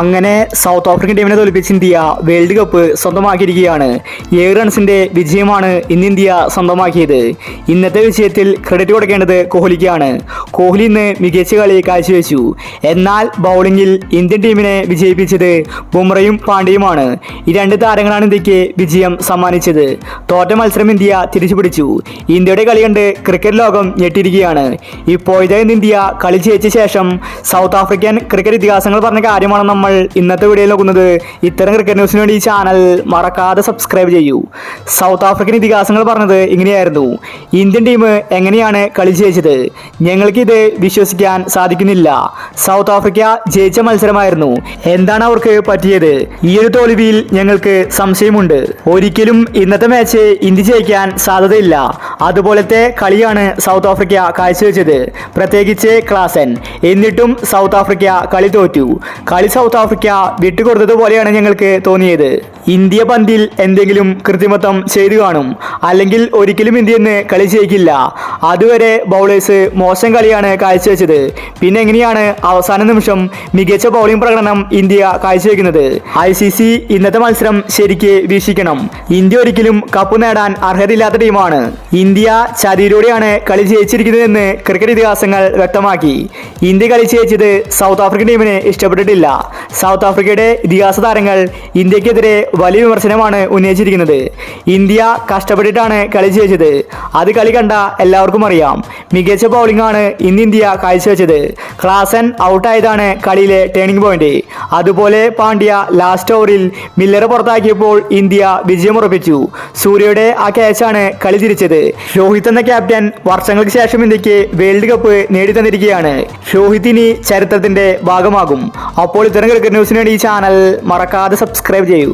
അങ്ങനെ south African ടീമിനെ തോൽപ്പിച്ച് ഇന്ത്യ വേൾഡ് കപ്പ് സ്വന്തമാക്കിയിരിക്കുകയാണ്. 7 റൺസിന്റെ വിജയമാണ് ഇന്ന് ഇന്ത്യ സ്വന്തമാക്കിയത്. ഇന്നത്തെ വിജയത്തിൽ ക്രെഡിറ്റ് കൊടുക്കേണ്ടത് കോഹ്ലിക്കാണ്. കോഹ്ലി ഇന്ന് മികച്ച കളി കാഴ്ചവെച്ചു. എന്നാൽ ബൗളിംഗിൽ ഇന്ത്യൻ ടീമിനെ വിജയിപ്പിച്ചത് ബുംറയും പാണ്ഡ്യയുമാണ്. ഈ 2 താരങ്ങളാണ് ഇന്ത്യക്ക് വിജയം സമ്മാനിച്ചത്. തോറ്റ മത്സരം ഇന്ത്യ തിരിച്ചുപിടിച്ചു. ഇന്ത്യയുടെ കളി കണ്ട് ക്രിക്കറ്റ് ലോകം ഞെട്ടിയിരിക്കുകയാണ്. ഇപ്പോഴത്തെ ഇന്ത്യ കളി ജയിച്ച ശേഷം സൗത്ത് ആഫ്രിക്കൻ ക്രിക്കറ്റ് ഇതിഹാസങ്ങൾ പറഞ്ഞ കാര്യമാണ് നമ്മൾ ഇന്നത്തെ വീഡിയോയിൽ നോക്കുന്നത്. ഇത്തരം ക്രിക്കറ്റ് ന്യൂസിന് വേണ്ടി ഈ ചാനൽ മറക്കാതെ സബ്സ്ക്രൈബ് ചെയ്യൂ. സൗത്ത് ആഫ്രിക്കൻ ഇതിഹാസങ്ങൾ പറഞ്ഞത് ഇങ്ങനെയായിരുന്നു: ഇന്ത്യൻ ടീം എങ്ങനെയാണ് കളി ജയിച്ചത്? ഞങ്ങൾക്കിത് വിശ്വസിക്കാൻ സാധിക്കുന്നില്ല. സൗത്ത് ആഫ്രിക്ക ജയിച്ച മത്സരമായിരുന്നു. എന്താണ് അവർക്ക് പറ്റിയത്? ഈ ഒരു തോൽവിയിൽ ഞങ്ങൾക്ക് സംശയമുണ്ട്. ഒരിക്കലും ഇന്നത്തെ മാച്ച് ഇന്ത്യ ജയിക്കാൻ സാധ്യതയില്ല. അതുപോലത്തെ കളിയാണ് സൗത്ത് ആഫ്രിക്ക കാഴ്ചവെച്ചത്, പ്രത്യേകിച്ച് ക്ലാസൻ. എന്നിട്ടും സൗത്ത് ആഫ്രിക്ക കളി തോറ്റു. കളി സൗത്ത് ആഫ്രിക്ക വിട്ടുകൊടുത്തതുപോലെയാണ് ഞങ്ങൾക്ക് തോന്നിയത്. ഇന്ത്യ പന്തിൽ എന്തെങ്കിലും കൃത്രിമത്വം ചെയ്തു കാണും, അല്ലെങ്കിൽ ഒരിക്കലും ഇന്ത്യ ഇന്ന് കളി ജയിക്കില്ല. അതുവരെ ബൗളേഴ്സ് മോശം കളിയാണ് കാഴ്ചവെച്ചത്. പിന്നെ എങ്ങനെയാണ് അവസാന നിമിഷം മികച്ച ബൗളിംഗ് പ്രകടനം ഇന്ത്യ കാഴ്ചവെക്കുന്നത്? ICC ഇന്നത്തെ മത്സരം ശരിക്ക് വീക്ഷിക്കണം. ഇന്ത്യ ഒരിക്കലും കപ്പ് നേടാൻ അർഹതയില്ലാത്ത ടീമാണ്. ഇന്ത്യ ചതിയിലൂടെയാണ് കളി ജയിച്ചിരിക്കുന്നതെന്ന് ക്രിക്കറ്റ് ഇതിഹാസങ്ങൾ വ്യക്തമാക്കി. ഇന്ത്യ കളി ജയിച്ചത് സൗത്ത് ആഫ്രിക്കൻ ടീമിന് ഇഷ്ടപ്പെട്ടിട്ടില്ല. സൗത്ത് ആഫ്രിക്കയുടെ ഇതിഹാസ താരങ്ങൾ ഇന്ത്യക്കെതിരെ വലിയ വിമർശനമാണ് ഉന്നയിച്ചിരിക്കുന്നത്. ഇന്ത്യ കഷ്ടപ്പെട്ടിട്ടാണ് കളി ജയിച്ചത്. അത് കളി കണ്ട എല്ലാവർക്കും അറിയാം. മികച്ച ബൗളിംഗ് ആണ് ഇന്ന് ഇന്ത്യ കാഴ്ചവെച്ചത്. ക്ലാസൻ ഔട്ടായതാണ് കളിയിലെ ടേണിംഗ് പോയിന്റ്. അതുപോലെ പാണ്ഡ്യ ലാസ്റ്റ് ഓവറിൽ മില്ലറെ പുറത്താക്കിയപ്പോൾ ഇന്ത്യ വിജയമുറപ്പിച്ചു. സൂര്യയുടെ ആ ക്യാച്ചാണ് കളി തിരിച്ചത്. രോഹിത് എന്ന ക്യാപ്റ്റൻ വർഷങ്ങൾക്ക് ശേഷം ഇന്ത്യക്ക് വേൾഡ് കപ്പ് നേടിത്തന്നിരിക്കുകയാണ്. രോഹിത് ഇനി ചരിത്രത്തിന്റെ ഭാഗമാകും. അപ്പോൾ ഇത്തരം ക്രിക്കറ്റ് ന്യൂസിന് വേണ്ടി ഈ ചാനൽ മറക്കാതെ സബ്സ്ക്രൈബ് ചെയ്യൂ.